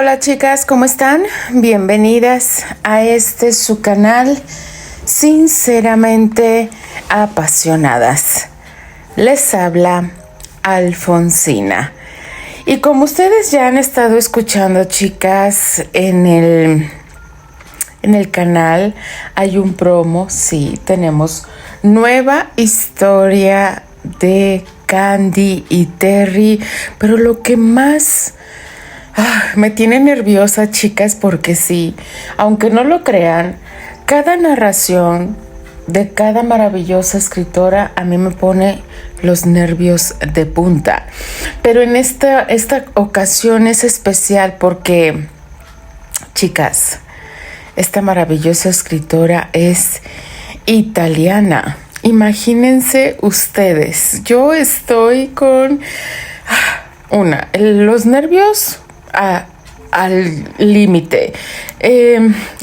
Hola chicas, ¿cómo están? Bienvenidas a su canal Sinceramente Apasionadas. Les habla Alfonsina. Y como ustedes ya han estado escuchando, chicas, en el canal hay un promo. Sí, tenemos nueva historia de Candy y Terry, pero lo que más me tiene nerviosa, chicas, porque sí, aunque no lo crean, cada narración de cada maravillosa escritora a mí me pone los nervios de punta. Pero en esta ocasión es especial porque, chicas, esta maravillosa escritora es italiana. Imagínense ustedes, yo estoy con los nervios al límite,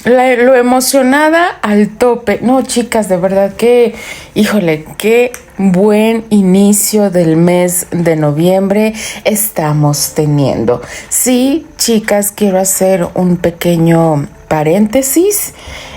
lo emocionada al tope. No, chicas, de verdad que, híjole, qué buen inicio del mes de noviembre estamos teniendo. Sí, chicas, quiero hacer un pequeño paréntesis.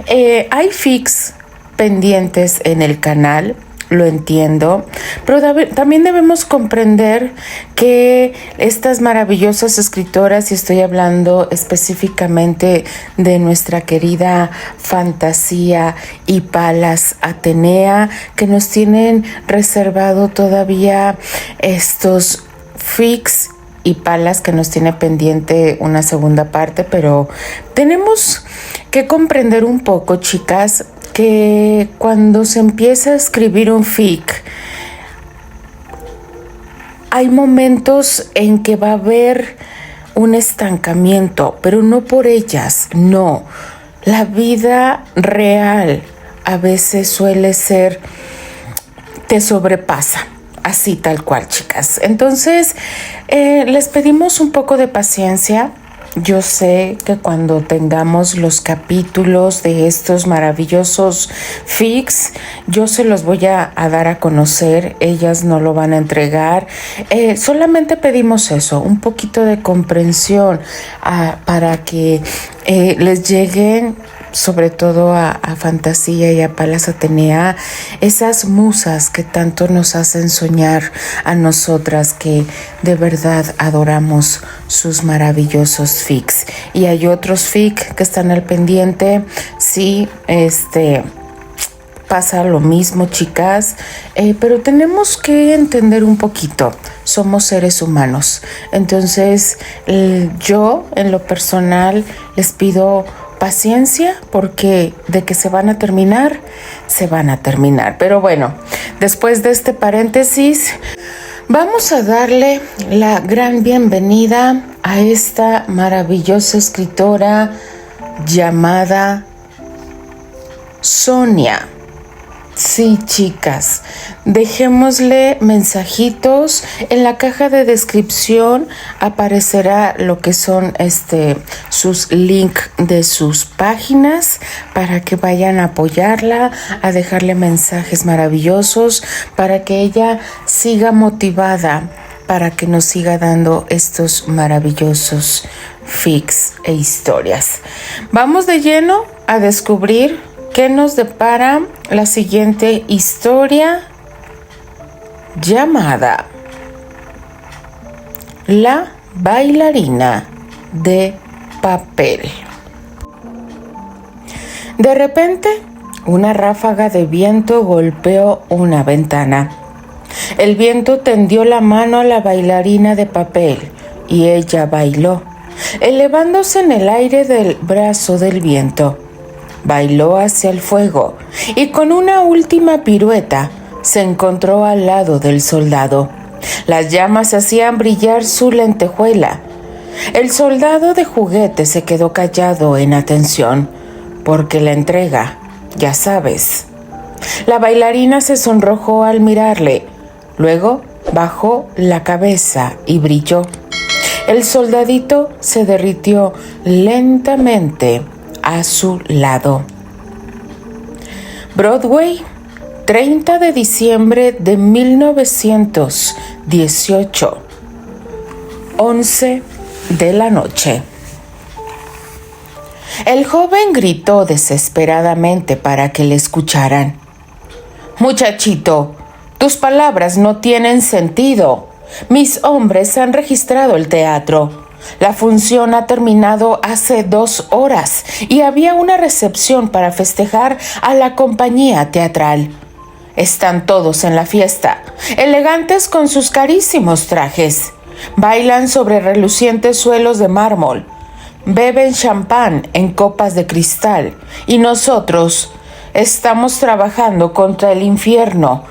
Hay fics pendientes en el canal, lo entiendo, pero también debemos comprender que estas maravillosas escritoras, y estoy hablando específicamente de nuestra querida Fantasía y Palas Atenea, que nos tienen reservado todavía estos fics y Palas, que nos tiene pendiente una segunda parte, pero tenemos que comprender un poco, chicas, que cuando se empieza a escribir un fic, hay momentos en que va a haber un estancamiento, pero no por ellas, no. La vida real a veces suele ser, te sobrepasa. Así tal cual, chicas. Entonces, les pedimos un poco de paciencia. Yo sé que cuando tengamos los capítulos de estos maravillosos fics, yo se los voy a dar a conocer, ellas no lo van a entregar. Solamente pedimos eso, un poquito de comprensión para que les lleguen, sobre todo a Fantasía y a Palas Atenea, esas musas que tanto nos hacen soñar a nosotras, que de verdad adoramos sus maravillosos fics. Y hay otros fic que están al pendiente. Sí, pasa lo mismo, chicas, pero tenemos que entender un poquito, somos seres humanos. Entonces, yo en lo personal les pido paciencia, porque de que se van a terminar. Pero bueno, después de este paréntesis, vamos a darle la gran bienvenida a esta maravillosa escritora llamada Sonia. Sí, chicas, dejémosle mensajitos. En la caja de descripción aparecerá lo que son sus links de sus páginas para que vayan a apoyarla, a dejarle mensajes maravillosos para que ella siga motivada, para que nos siga dando estos maravillosos fics e historias. Vamos de lleno a descubrir ¿qué nos depara la siguiente historia, llamada La bailarina de papel? De repente, una ráfaga de viento golpeó una ventana. El viento tendió la mano a la bailarina de papel y ella bailó, elevándose en el aire del brazo del viento. Bailó hacia el fuego y con una última pirueta se encontró al lado del soldado. Las llamas hacían brillar su lentejuela. El soldado de juguete se quedó callado en atención, porque la entrega, ya sabes. La bailarina se sonrojó al mirarle, luego bajó la cabeza y brilló. El soldadito se derritió lentamente a su lado. Broadway, 30 de diciembre de 1918, 11 de la noche. El joven gritó desesperadamente para que le escucharan. «Muchachito, tus palabras no tienen sentido. Mis hombres han registrado el teatro. La función ha terminado hace 2 horas y había una recepción para festejar a la compañía teatral. Están todos en la fiesta, elegantes con sus carísimos trajes. Bailan sobre relucientes suelos de mármol. Beben champán en copas de cristal y nosotros estamos trabajando contra el infierno,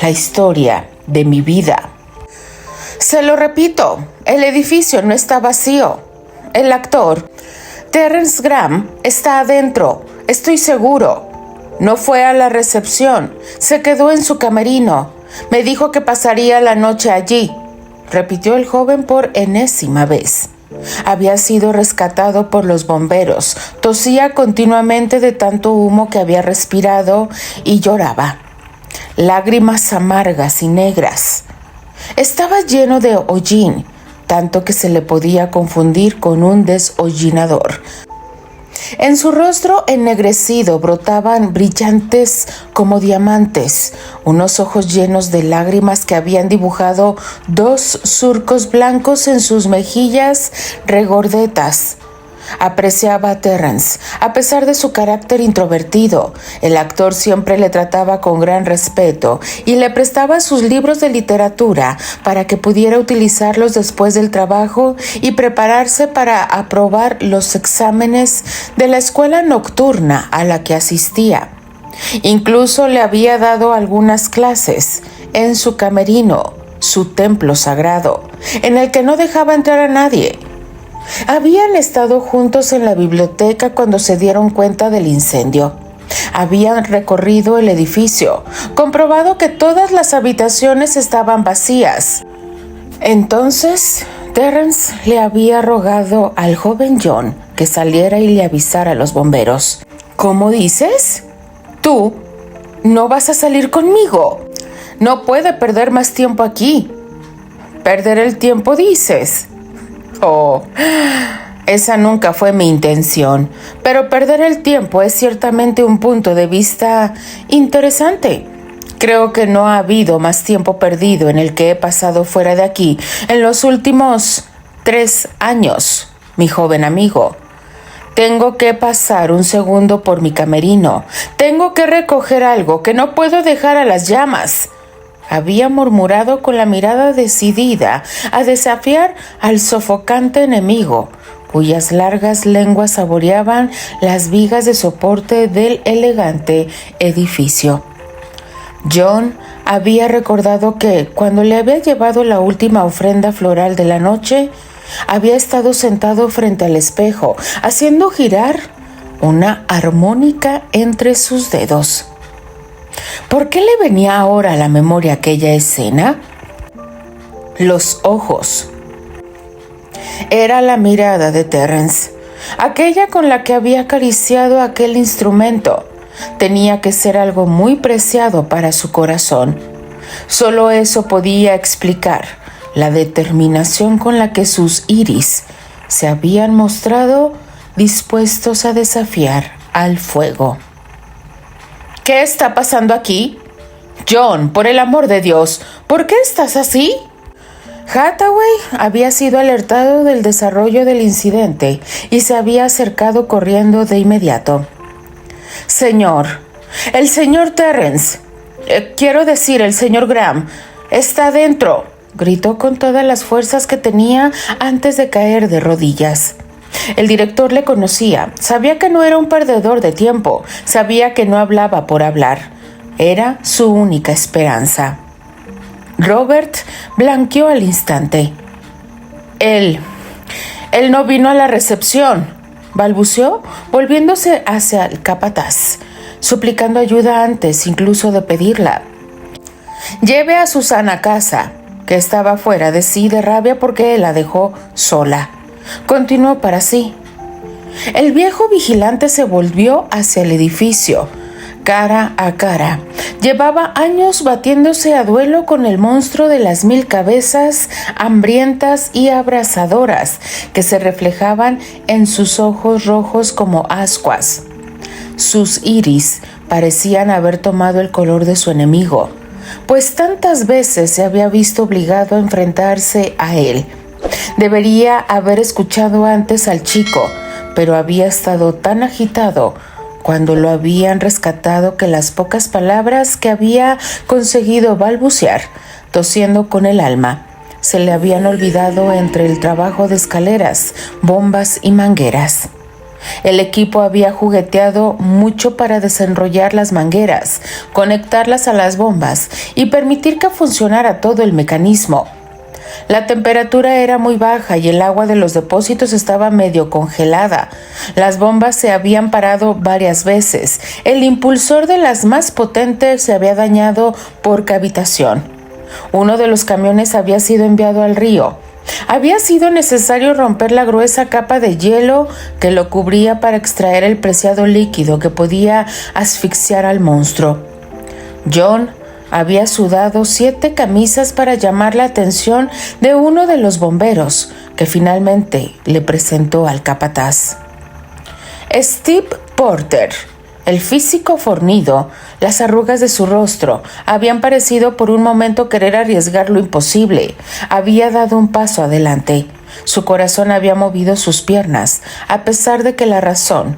la historia de mi vida». Se lo repito, el edificio no está vacío. El actor, Terence Graham, está adentro, estoy seguro. No fue a la recepción, se quedó en su camerino. Me dijo que pasaría la noche allí, repitió el joven por enésima vez. Había sido rescatado por los bomberos, tosía continuamente de tanto humo que había respirado y lloraba. Lágrimas amargas y negras. Estaba lleno de hollín, tanto que se le podía confundir con un deshollinador. En su rostro ennegrecido brotaban brillantes como diamantes, unos ojos llenos de lágrimas que habían dibujado 2 surcos blancos en sus mejillas regordetas. Apreciaba a Terence, a pesar de su carácter introvertido. El actor siempre le trataba con gran respeto y le prestaba sus libros de literatura para que pudiera utilizarlos después del trabajo y prepararse para aprobar los exámenes de la escuela nocturna a la que asistía. Incluso le había dado algunas clases en su camerino, su templo sagrado, en el que no dejaba entrar a nadie. Habían estado juntos en la biblioteca cuando se dieron cuenta del incendio. Habían recorrido el edificio, comprobado que todas las habitaciones estaban vacías. Entonces, Terence le había rogado al joven John que saliera y le avisara a los bomberos. ¿Cómo dices? ¿Tú no vas a salir conmigo? No puede perder más tiempo aquí. ¿Perder el tiempo dices? Oh, esa nunca fue mi intención, pero perder el tiempo es ciertamente un punto de vista interesante. Creo que no ha habido más tiempo perdido en el que he pasado fuera de aquí en los últimos 3 años, mi joven amigo. Tengo que pasar un segundo por mi camerino. Tengo que recoger algo que no puedo dejar a las llamas. Había murmurado con la mirada decidida a desafiar al sofocante enemigo, cuyas largas lenguas saboreaban las vigas de soporte del elegante edificio. John había recordado que, cuando le había llevado la última ofrenda floral de la noche, había estado sentado frente al espejo, haciendo girar una armónica entre sus dedos. ¿Por qué le venía ahora a la memoria aquella escena? Los ojos. Era la mirada de Terence, aquella con la que había acariciado aquel instrumento. Tenía que ser algo muy preciado para su corazón. Solo eso podía explicar la determinación con la que sus iris se habían mostrado dispuestos a desafiar al fuego. ¿Qué está pasando aquí? John, por el amor de Dios, ¿por qué estás así? Hathaway había sido alertado del desarrollo del incidente y se había acercado corriendo de inmediato. Señor, el señor Terence, quiero decir el señor Graham, está dentro, gritó con todas las fuerzas que tenía antes de caer de rodillas. El director le conocía, sabía que no era un perdedor de tiempo, sabía que no hablaba por hablar. Era su única esperanza. Robert blanqueó al instante. Él no vino a la recepción, balbuceó, volviéndose hacia el capataz, suplicando ayuda antes incluso de pedirla. Lleve a Susana a casa, que estaba fuera de sí de rabia porque la dejó sola. Continuó para sí. El viejo vigilante se volvió hacia el edificio. cara a cara. Llevaba años batiéndose a duelo con el monstruo de las 1000 cabezas, hambrientas y abrasadoras, que se reflejaban en sus ojos rojos como ascuas. Sus iris parecían haber tomado el color de su enemigo, pues tantas veces se había visto obligado a enfrentarse a él. Debería haber escuchado antes al chico, pero había estado tan agitado cuando lo habían rescatado que las pocas palabras que había conseguido balbucear, tosiendo con el alma, se le habían olvidado entre el trabajo de escaleras, bombas y mangueras. El equipo había jugueteado mucho para desenrollar las mangueras, conectarlas a las bombas y permitir que funcionara todo el mecanismo. La temperatura era muy baja y el agua de los depósitos estaba medio congelada. Las bombas se habían parado varias veces. El impulsor de las más potentes se había dañado por cavitación. Uno de los camiones había sido enviado al río. Había sido necesario romper la gruesa capa de hielo que lo cubría para extraer el preciado líquido que podía asfixiar al monstruo. John había sudado 7 camisas para llamar la atención de uno de los bomberos, que finalmente le presentó al capataz. Steve Porter, el físico fornido, las arrugas de su rostro, habían parecido por un momento querer arriesgar lo imposible. Había dado un paso adelante. Su corazón había movido sus piernas, a pesar de que la razón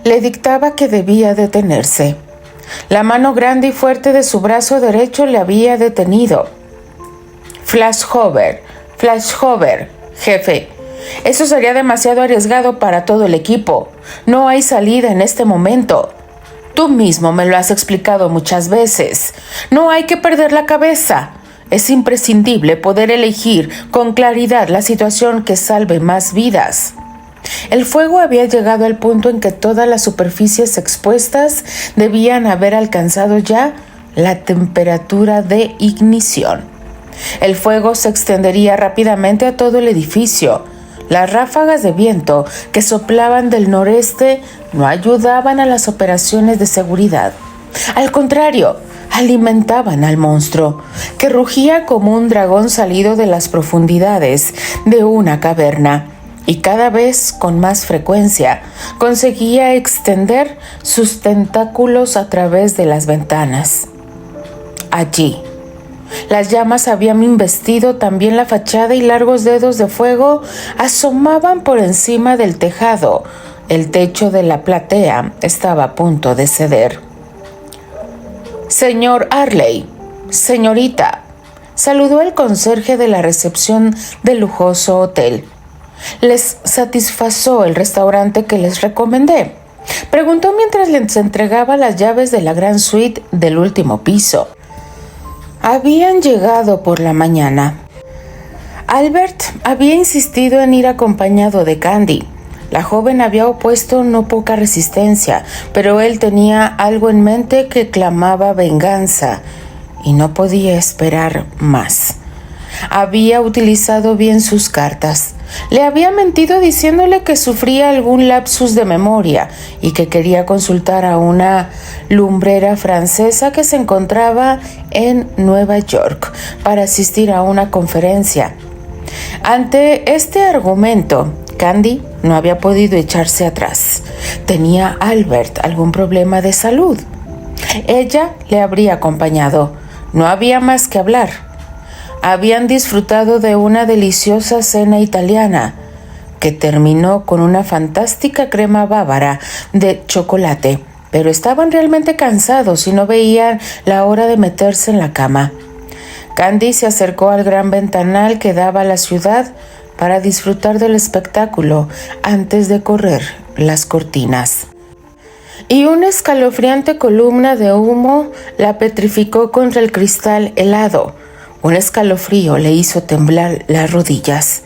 le dictaba que debía detenerse. La mano grande y fuerte de su brazo derecho le había detenido. Flash hover, jefe. Eso sería demasiado arriesgado para todo el equipo. No hay salida en este momento. Tú mismo me lo has explicado muchas veces. No hay que perder la cabeza. Es imprescindible poder elegir con claridad la situación que salve más vidas. El fuego había llegado al punto en que todas las superficies expuestas debían haber alcanzado ya la temperatura de ignición. El fuego se extendería rápidamente a todo el edificio. Las ráfagas de viento que soplaban del noreste no ayudaban a las operaciones de seguridad. Al contrario, alimentaban al monstruo, que rugía como un dragón salido de las profundidades de una caverna. Y cada vez con más frecuencia conseguía extender sus tentáculos a través de las ventanas. Allí, las llamas habían investido también la fachada y largos dedos de fuego asomaban por encima del tejado. El techo de la platea estaba a punto de ceder. Señor Arley, señorita, saludó el conserje de la recepción del lujoso hotel. ¿Les satisfació el restaurante que les recomendé?, preguntó mientras les entregaba las llaves de la gran suite del último piso. Habían llegado por la mañana. Albert había insistido en ir acompañado de Candy. La joven había opuesto no poca resistencia, pero él tenía algo en mente que clamaba venganza y no podía esperar más. Había utilizado bien sus cartas. Le había mentido diciéndole que sufría algún lapsus de memoria y que quería consultar a una lumbrera francesa que se encontraba en Nueva York para asistir a una conferencia. Ante este argumento, Candy no había podido echarse atrás. ¿Tenía Albert algún problema de salud? Ella le habría acompañado. No había más que hablar. Habían disfrutado de una deliciosa cena italiana que terminó con una fantástica crema bávara de chocolate, pero estaban realmente cansados y no veían la hora de meterse en la cama. Candy se acercó al gran ventanal que daba a la ciudad para disfrutar del espectáculo antes de correr las cortinas. Y una escalofriante columna de humo la petrificó contra el cristal helado. Un escalofrío le hizo temblar las rodillas.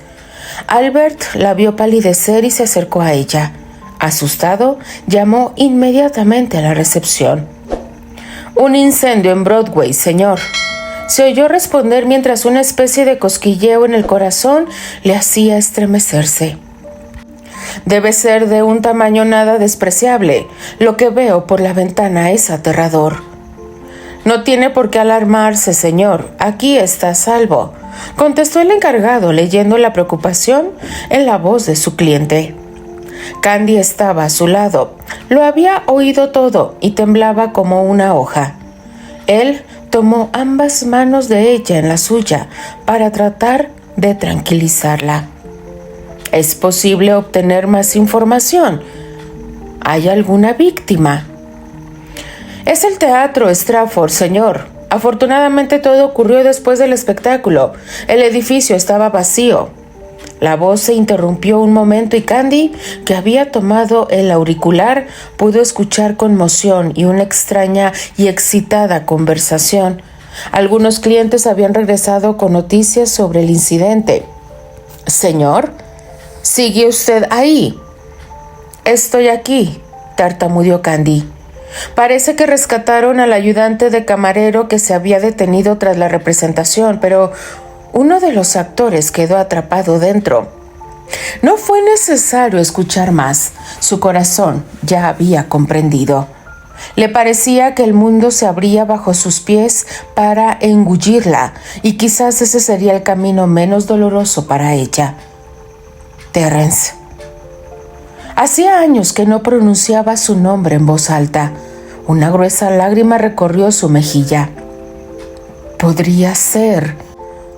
Albert la vio palidecer y se acercó a ella. Asustado, llamó inmediatamente a la recepción. «Un incendio en Broadway, señor», se oyó responder mientras una especie de cosquilleo en el corazón le hacía estremecerse. Debe ser de un tamaño nada despreciable. Lo que veo por la ventana es aterrador. No tiene por qué alarmarse, señor. Aquí está a salvo, contestó el encargado, leyendo la preocupación en la voz de su cliente. Candy estaba a su lado. Lo había oído todo y temblaba como una hoja. Él tomó ambas manos de ella en la suya para tratar de tranquilizarla. ¿Es posible obtener más información? ¿Hay alguna víctima? Es el teatro Stratford, señor. Afortunadamente todo ocurrió después del espectáculo. El edificio estaba vacío. La voz se interrumpió un momento y Candy, que había tomado el auricular, pudo escuchar conmoción y una extraña y excitada conversación. Algunos clientes habían regresado con noticias sobre el incidente. «Señor, ¿sigue usted ahí?» «Estoy aquí», tartamudeó Candy. Parece que rescataron al ayudante de camarero que se había detenido tras la representación, pero uno de los actores quedó atrapado dentro. No fue necesario escuchar más. Su corazón ya había comprendido. Le parecía que el mundo se abría bajo sus pies para engullirla, y quizás ese sería el camino menos doloroso para ella. Terrence. Hacía años que no pronunciaba su nombre en voz alta. Una gruesa lágrima recorrió su mejilla. Podría ser.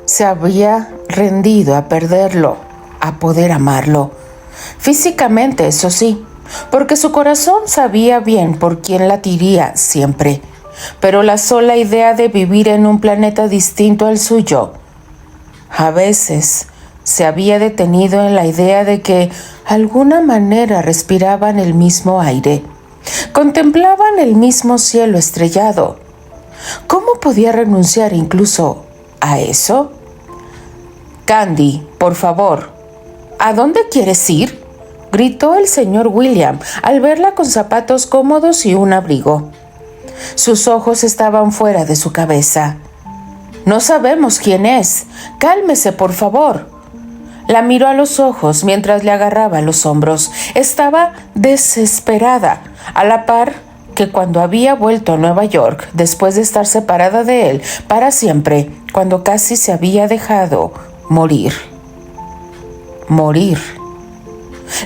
Se había rendido a perderlo, a poder amarlo. Físicamente, eso sí, porque su corazón sabía bien por quién latiría siempre. Pero la sola idea de vivir en un planeta distinto al suyo, a veces se había detenido en la idea de que de alguna manera respiraban el mismo aire, contemplaban el mismo cielo estrellado. ¿Cómo podía renunciar incluso a eso? Candy, por favor. ¿A dónde quieres ir?, gritó el señor William al verla con zapatos cómodos y un abrigo. Sus ojos estaban fuera de su cabeza. No sabemos quién es. Cálmese, por favor. La miró a los ojos mientras le agarraba los hombros. Estaba desesperada, a la par que cuando había vuelto a Nueva York, después de estar separada de él para siempre, cuando casi se había dejado morir. Morir.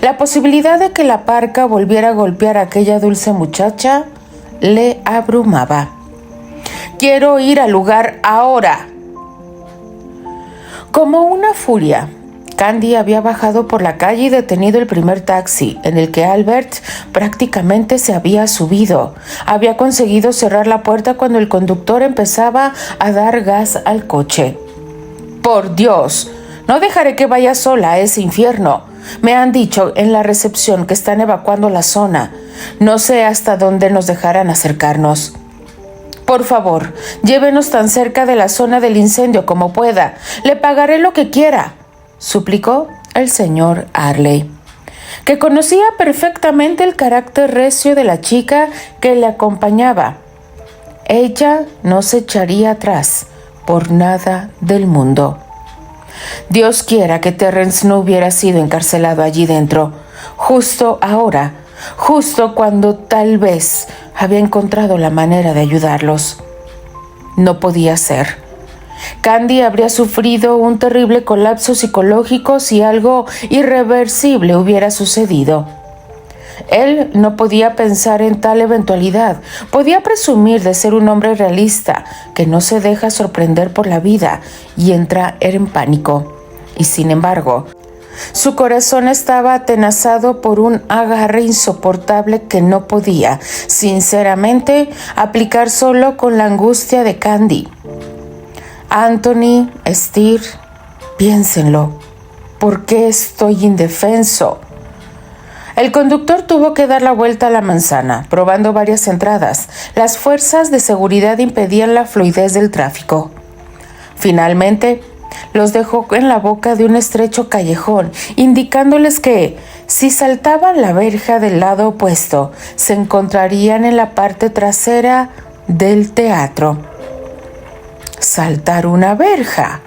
La posibilidad de que la parca volviera a golpear a aquella dulce muchacha le abrumaba. «Quiero ir al lugar ahora». Como una furia, Candy había bajado por la calle y detenido el primer taxi, en el que Albert prácticamente se había subido. Había conseguido cerrar la puerta cuando el conductor empezaba a dar gas al coche. «Por Dios, no dejaré que vaya sola a ese infierno. Me han dicho en la recepción que están evacuando la zona. No sé hasta dónde nos dejarán acercarnos. Por favor, llévenos tan cerca de la zona del incendio como pueda. Le pagaré lo que quiera», suplicó el señor Harley, que conocía perfectamente el carácter recio de la chica que le acompañaba. Ella no se echaría atrás por nada del mundo. Dios quiera que Terrence no hubiera sido encarcelado allí dentro, justo ahora, justo cuando tal vez había encontrado la manera de ayudarlos. No podía ser. Candy habría sufrido un terrible colapso psicológico si algo irreversible hubiera sucedido. Él no podía pensar en tal eventualidad. Podía presumir de ser un hombre realista que no se deja sorprender por la vida y entra en pánico. Y sin embargo, su corazón estaba atenazado por un agarre insoportable que no podía, sinceramente, aplicar solo con la angustia de Candy. Anthony, Steer, piénsenlo. ¿Por qué estoy indefenso? El conductor tuvo que dar la vuelta a la manzana, probando varias entradas. Las fuerzas de seguridad impedían la fluidez del tráfico. Finalmente, los dejó en la boca de un estrecho callejón, indicándoles que, si saltaban la verja del lado opuesto, se encontrarían en la parte trasera del teatro. Saltar una verja.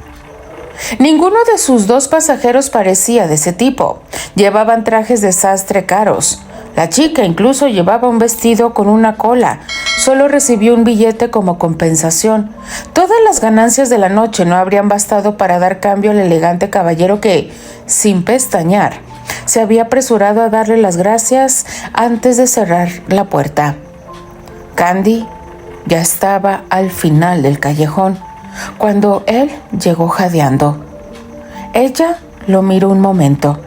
Ninguno de sus dos pasajeros parecía de ese tipo. Llevaban trajes de sastre caros. La chica incluso llevaba un vestido con una cola. Solo recibió un billete como compensación. Todas las ganancias de la noche no habrían bastado para dar cambio al elegante caballero que, sin pestañear, se había apresurado a darle las gracias antes de cerrar la puerta. Candy ya estaba al final del callejón cuando él llegó jadeando. Ella lo miró un momento.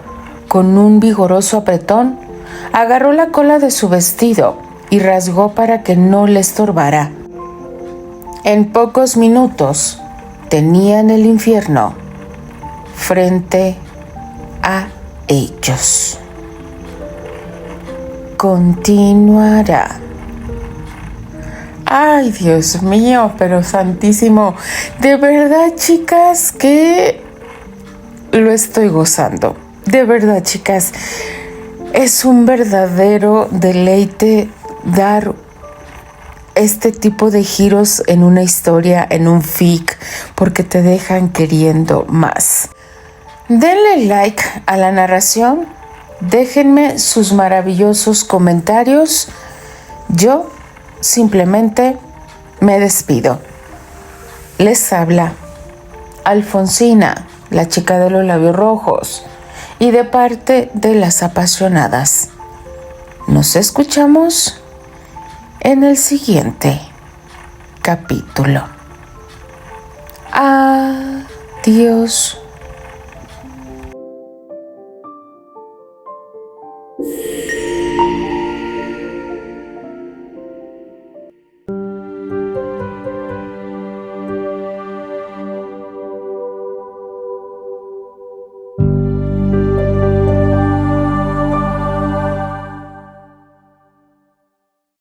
Con un vigoroso apretón, agarró la cola de su vestido y rasgó para que no le estorbara. En pocos minutos tenían el infierno frente a ellos. Continuará. Ay, Dios mío, pero santísimo. De verdad, chicas, que lo estoy gozando. De verdad, chicas, es un verdadero deleite dar este tipo de giros en una historia, en un fic, porque te dejan queriendo más. Denle like a la narración, déjenme sus maravillosos comentarios. Yo simplemente me despido. Les habla Alfonsina, la chica de los labios rojos, y de parte de las apasionadas. Nos escuchamos en el siguiente capítulo. Adiós.